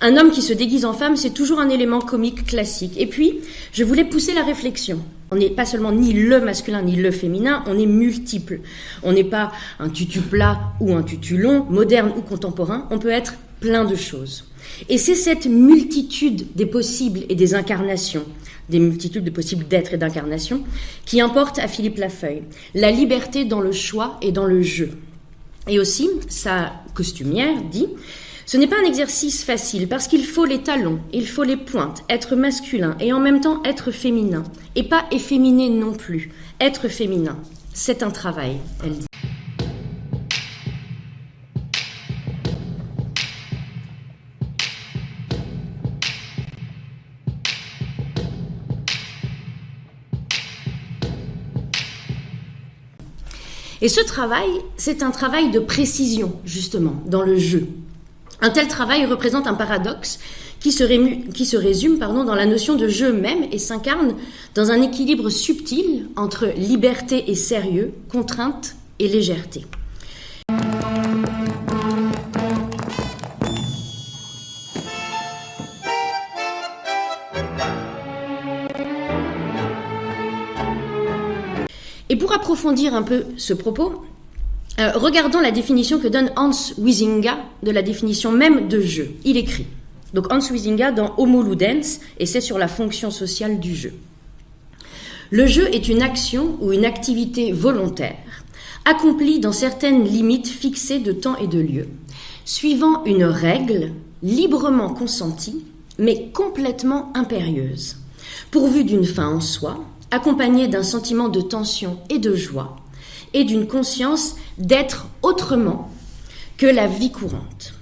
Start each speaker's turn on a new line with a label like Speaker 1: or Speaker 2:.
Speaker 1: Un homme qui se déguise en femme, c'est toujours un élément comique classique. Et puis, je voulais pousser la réflexion. On n'est pas seulement ni le masculin ni le féminin, on est multiple. On n'est pas un tutu plat ou un tutu long, moderne ou contemporain, on peut être plein de choses. Et c'est cette multitude des possibles et des incarnations, des multitudes de possibles d'êtres et d'incarnations, qui importe à Philippe Lafeuille. La liberté dans le choix et dans le jeu. Et aussi, sa costumière dit... Ce n'est pas un exercice facile parce qu'il faut les talons, il faut les pointes, être masculin et en même temps être féminin. Et pas efféminé non plus, être féminin. C'est un travail, elle dit. Et ce travail, c'est un travail de précision, justement, dans le jeu. Un tel travail représente un paradoxe qui se résume dans la notion de jeu même et s'incarne dans un équilibre subtil entre liberté et sérieux, contrainte et légèreté. Et pour approfondir un peu ce propos, regardons la définition que donne Hans Huizinga de la définition même de jeu. Il écrit, donc Hans Huizinga dans Homo Ludens, et c'est sur la fonction sociale du jeu. Le jeu est une action ou une activité volontaire, accomplie dans certaines limites fixées de temps et de lieu, suivant une règle librement consentie, mais complètement impérieuse, pourvue d'une fin en soi, accompagnée d'un sentiment de tension et de joie, et d'une conscience d'être autrement que la vie courante.